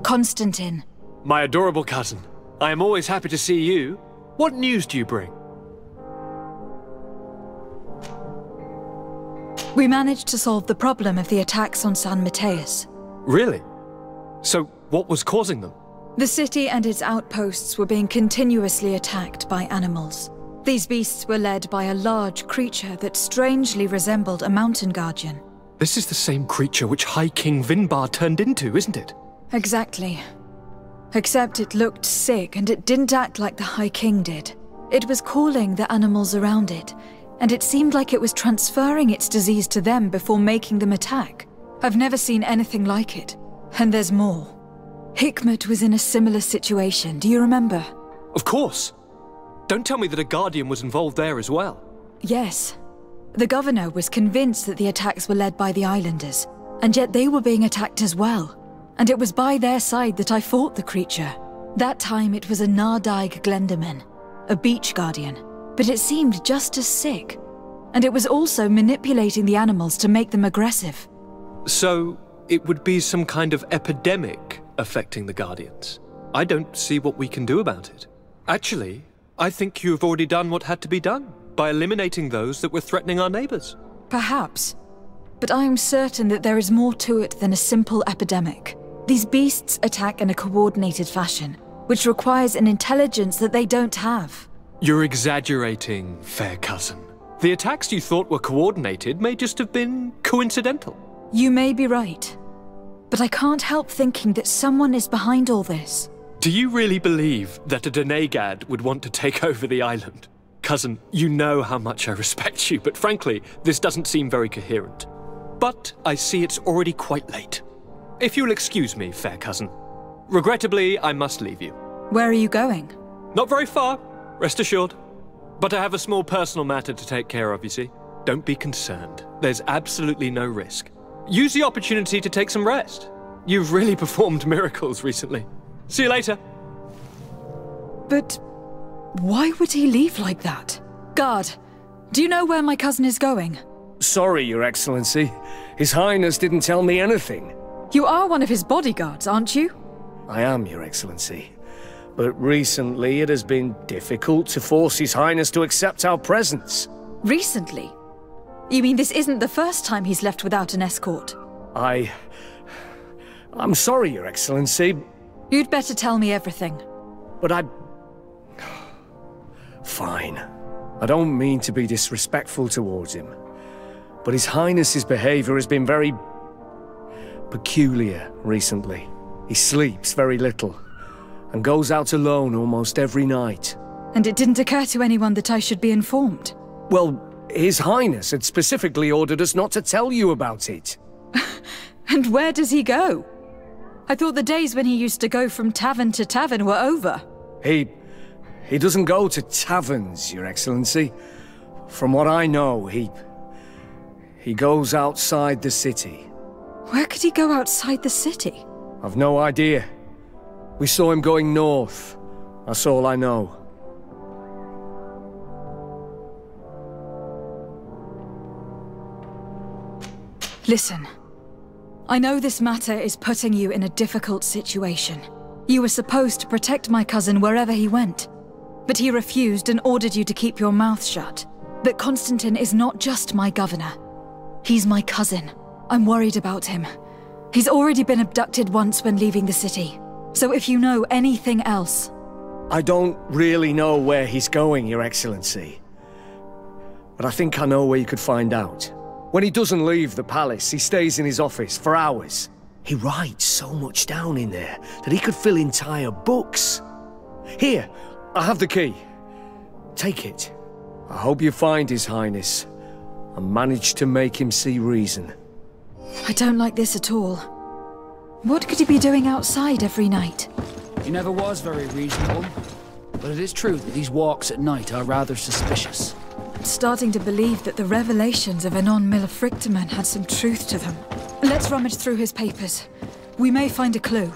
Constantine. My adorable cousin. I am always happy to see you. What news do you bring? We managed to solve the problem of the attacks on San Mateus. Really? So, what was causing them? The city and its outposts were being continuously attacked by animals. These beasts were led by a large creature that strangely resembled a mountain guardian. This is the same creature which High King Vinbar turned into, isn't it? Exactly. Except it looked sick and it didn't act like the High King did. It was calling the animals around it, and it seemed like it was transferring its disease to them before making them attack. I've never seen anything like it. And there's more. Hikmet was in a similar situation, do you remember? Of course. Don't tell me that a Guardian was involved there as well. Yes. The governor was convinced that the attacks were led by the islanders, and yet they were being attacked as well. And it was by their side that I fought the creature. That time it was a Nardaig Glenderman, a beach guardian, but it seemed just as sick. And it was also manipulating the animals to make them aggressive. So, it would be some kind of epidemic affecting the Guardians. I don't see what we can do about it. Actually, I think you have already done what had to be done, by eliminating those that were threatening our neighbors. Perhaps. But I am certain that there is more to it than a simple epidemic. These beasts attack in a coordinated fashion, which requires an intelligence that they don't have. You're exaggerating, fair cousin. The attacks you thought were coordinated may just have been coincidental. You may be right. But I can't help thinking that someone is behind all this. Do you really believe that a Denegad would want to take over the island? Cousin, you know how much I respect you, but frankly, this doesn't seem very coherent. But I see it's already quite late. If you'll excuse me, fair cousin. Regrettably, I must leave you. Where are you going? Not very far, rest assured. But I have a small personal matter to take care of, you see. Don't be concerned. There's absolutely no risk. Use the opportunity to take some rest. You've really performed miracles recently. See you later. But why would he leave like that? Guard, do you know where my cousin is going? Sorry, Your Excellency. His Highness didn't tell me anything. You are one of his bodyguards, aren't you? I am, Your Excellency. But recently it has been difficult to force His Highness to accept our presence. Recently? You mean this isn't the first time he's left without an escort? I'm sorry, Your Excellency. You'd better tell me everything. But Fine. I don't mean to be disrespectful towards him. But His Highness's behavior has been very peculiar recently. He sleeps very little, and goes out alone almost every night. And it didn't occur to anyone that I should be informed? Well, His Highness had specifically ordered us not to tell you about it. And where does he go? I thought the days when he used to go from tavern to tavern were over. He doesn't go to taverns, Your Excellency. From what I know, he goes outside the city. Where could he go outside the city? I've no idea. We saw him going north. That's all I know. Listen. I know this matter is putting you in a difficult situation. You were supposed to protect my cousin wherever he went. But he refused and ordered you to keep your mouth shut. But Constantine is not just my governor. He's my cousin. I'm worried about him. He's already been abducted once when leaving the city. So if you know anything else... I don't really know where he's going, Your Excellency. But I think I know where you could find out. When he doesn't leave the palace, he stays in his office for hours. He writes so much down in there that he could fill entire books. Here, I have the key. Take it. I hope you find His Highness and manage to make him see reason. I don't like this at all. What could he be doing outside every night? He never was very reasonable. But it is true that these walks at night are rather suspicious. I'm starting to believe that the revelations of Anon Millefrictaman had some truth to them. Let's rummage through his papers. We may find a clue.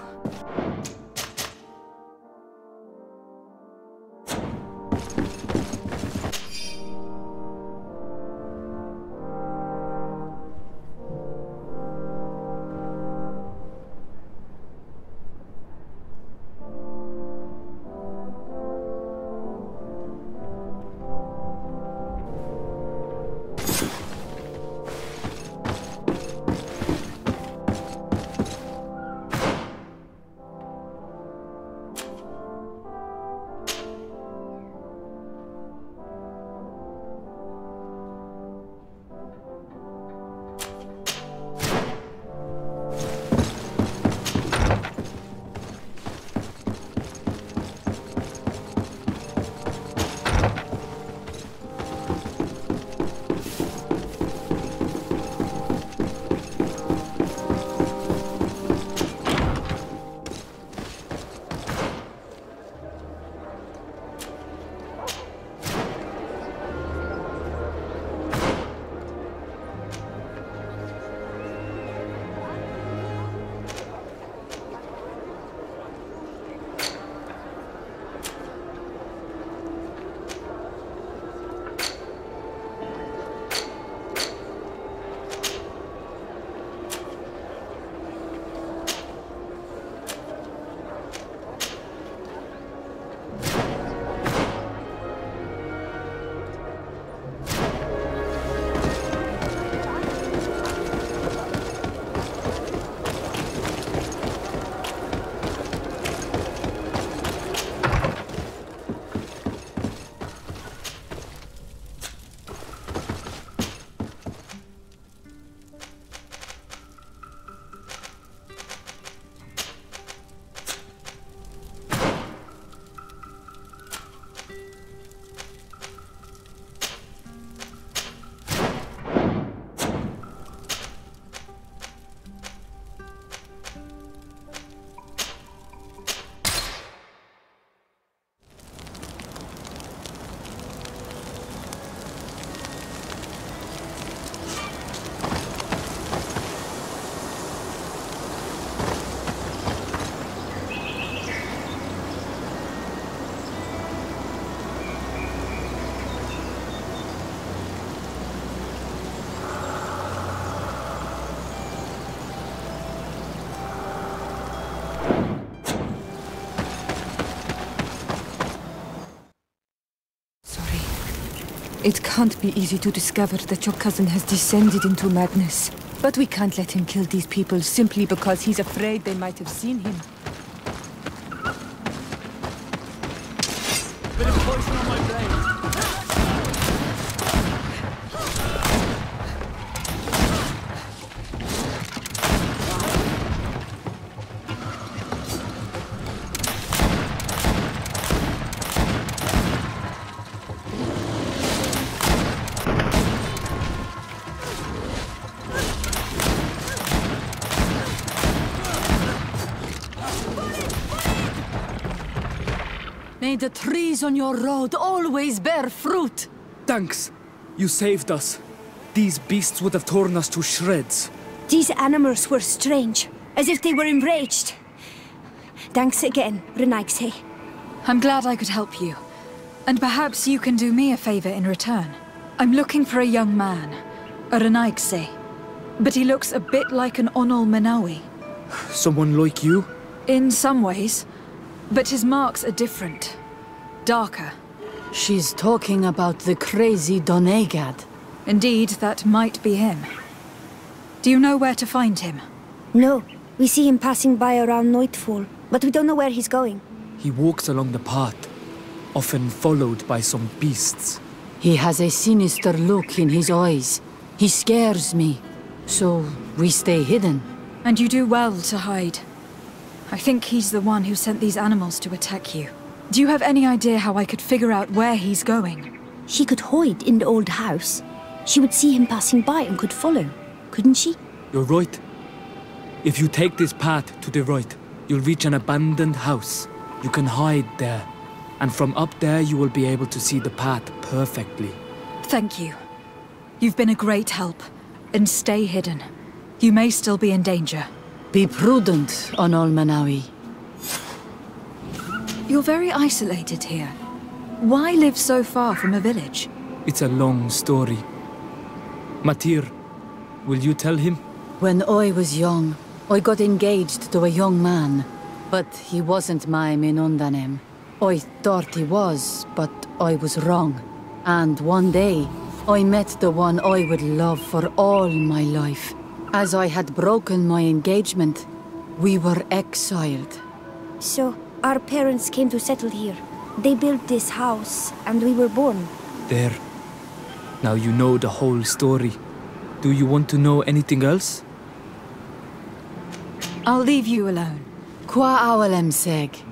It can't be easy to discover that your cousin has descended into madness. But we can't let him kill these people simply because he's afraid they might have seen him. Bit of poison on my blade. May the trees on your road always bear fruit! Thanks. You saved us. These beasts would have torn us to shreds. These animals were strange, as if they were enraged. Thanks again, Renaigse. I'm glad I could help you. And perhaps you can do me a favor in return. I'm looking for a young man, a Renaigse. But he looks a bit like an Onol Manawi. Someone like you? In some ways. But his marks are different. Darker. She's talking about the crazy Donegad. Indeed, that might be him. Do you know where to find him? No, we see him passing by around nightfall, but we don't know where he's going. He walks along the path, often followed by some beasts. He has a sinister look in his eyes. He scares me. So we stay hidden. And you do well to hide. I think he's the one who sent these animals to attack you. Do you have any idea how I could figure out where he's going? She could hide in the old house. She would see him passing by and could follow, couldn't she? You're right. If you take this path to the right, you'll reach an abandoned house. You can hide there. And from up there you will be able to see the path perfectly. Thank you. You've been a great help. And stay hidden. You may still be in danger. Be prudent, Onol Manawi. You're very isolated here. Why live so far from a village? It's a long story. Matir, will you tell him? When I was young, I got engaged to a young man. But he wasn't my Minundanem. I thought he was, but I was wrong. And one day, I met the one I would love for all my life. As I had broken my engagement, we were exiled. So, our parents came to settle here. They built this house, and we were born. There. Now you know the whole story. Do you want to know anything else? I'll leave you alone. Qua awalem seg.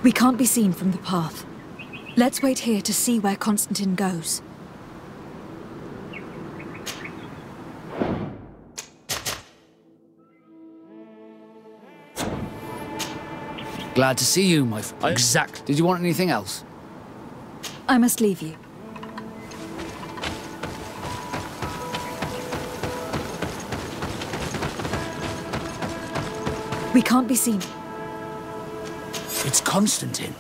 We can't be seen from the path. Let's wait here to see where Constantine goes. Glad to see you, my friend. Exactly. Did you want anything else? I must leave you. We can't be seen. It's Constantine.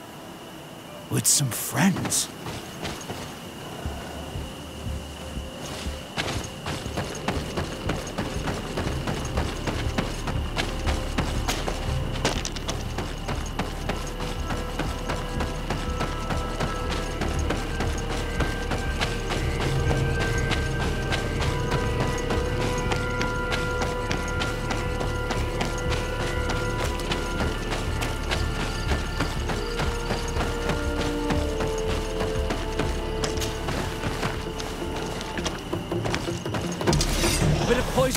With some friends.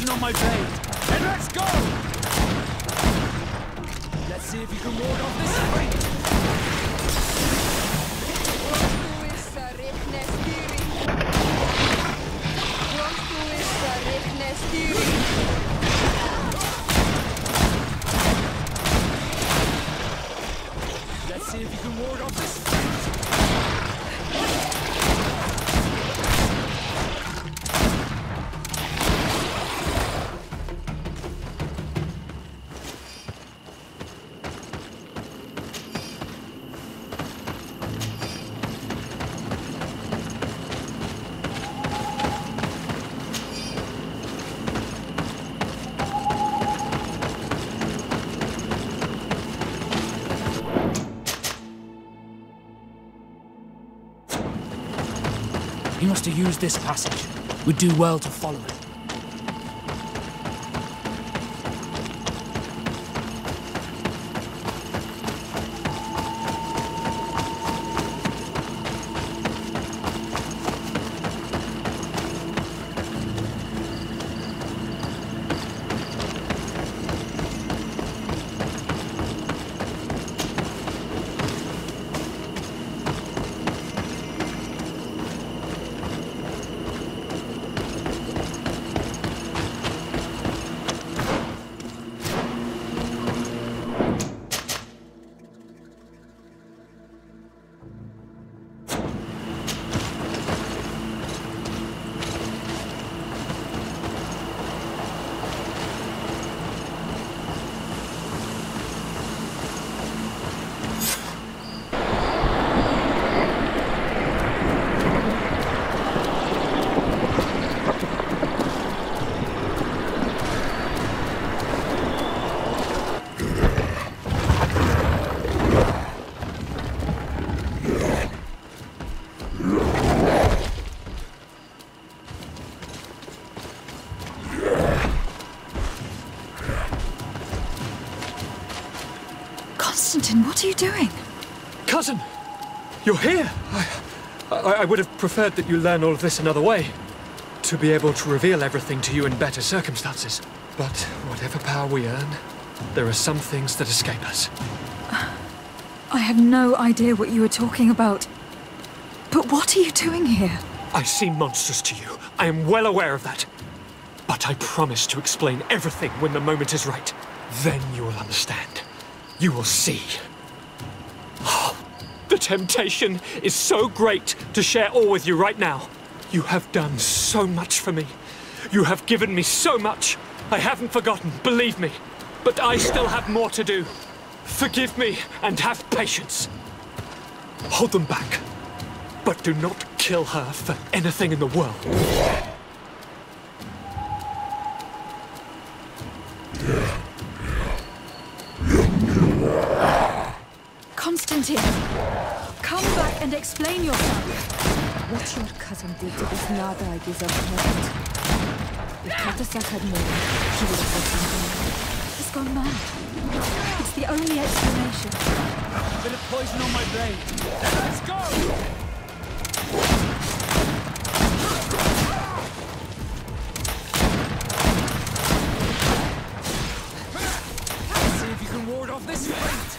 poison on my blade. And let's go! Let's see if you can ward off this fight. Let's see if you can ward off this fight. He must have used this passage. We'd do well to follow it. What are you doing? Cousin! You're here! I would have preferred that you learn all of this another way. To be able to reveal everything to you in better circumstances. But whatever power we earn, there are some things that escape us. I have no idea what you were talking about. But what are you doing here? I seem monstrous to you. I am well aware of that. But I promise to explain everything when the moment is right. Then you will understand. You will see. The temptation is so great to share all with you right now. You have done so much for me. You have given me so much. I haven't forgotten, believe me. But I still have more to do. Forgive me and have patience. Hold them back. But do not kill her for anything in the world. Constantine, come back and explain yourself. What your cousin did to this Nada deserves merit. If Katasak had known, he would have let him go. He's gone mad. It's the only explanation. A bit of poison on my blade. Let's go! Let's see if you can ward off this fight.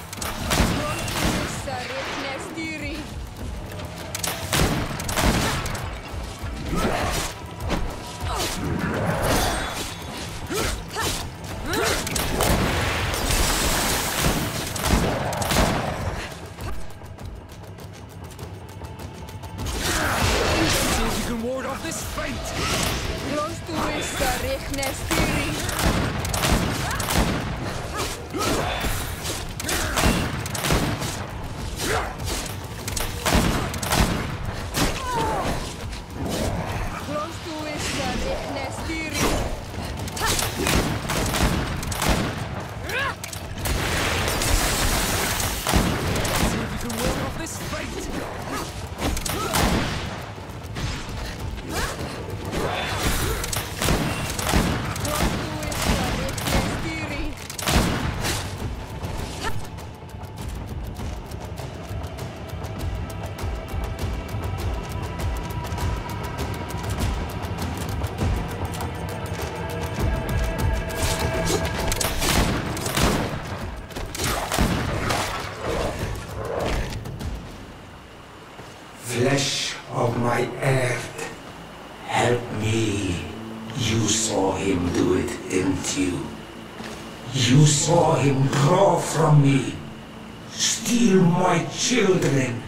him draw from me, steal my children,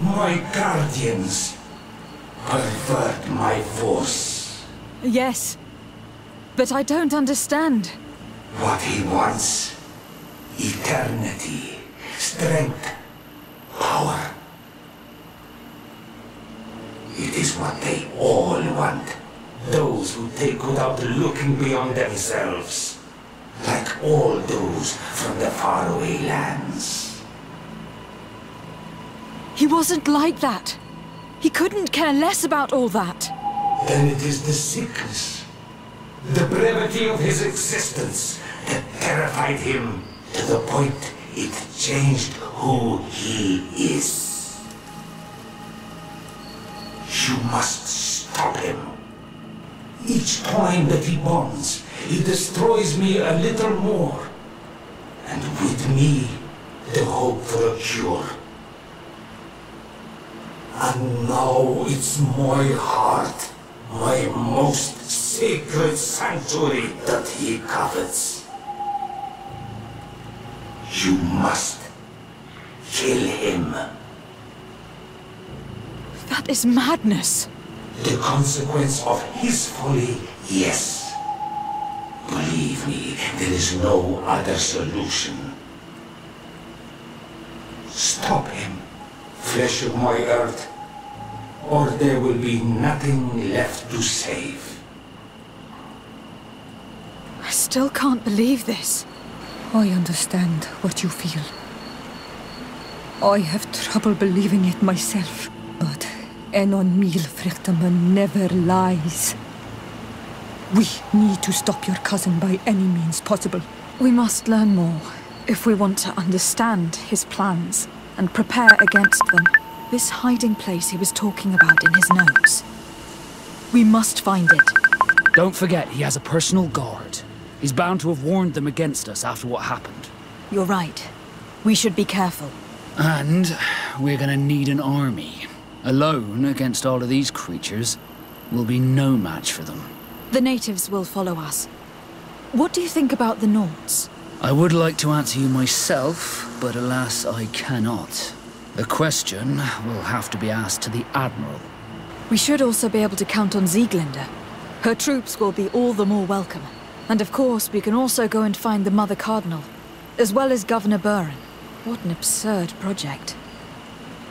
my guardians, pervert my force. Yes, but I don't understand. What he wants: eternity, strength, power. It is what they all want. Those who take without looking beyond themselves. Like all those from the faraway lands. He wasn't like that. He couldn't care less about all that. Then it is the sickness, the brevity of his existence that terrified him to the point it changed who he is. You must stop him. Each time that he bonds, he destroys me a little more. And with me, the hope for a cure. And now it's my heart, my most sacred sanctuary that he covets. You must kill him. That is madness. The consequence of his folly, yes. Believe me, there is no other solution. Stop him, flesh of my earth, or there will be nothing left to save. I still can't believe this. I understand what you feel. I have trouble believing it myself, but Enon Milfrechtaman never lies. We need to stop your cousin by any means possible. We must learn more if we want to understand his plans and prepare against them. This hiding place he was talking about in his notes. We must find it. Don't forget, he has a personal guard. He's bound to have warned them against us after what happened. You're right. We should be careful. And we're gonna need an army. Alone against all of these creatures will be no match for them. The natives will follow us. What do you think about the Nords? I would like to answer you myself, but alas, I cannot. The question will have to be asked to the Admiral. We should also be able to count on Sieglinde. Her troops will be all the more welcome. And of course, we can also go and find the Mother Cardinal, as well as Governor Buren. What an absurd project.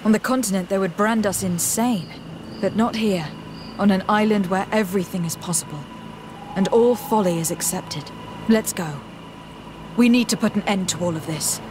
On the continent, they would brand us insane. But not here, on an island where everything is possible. And all folly is accepted. Let's go. We need to put an end to all of this.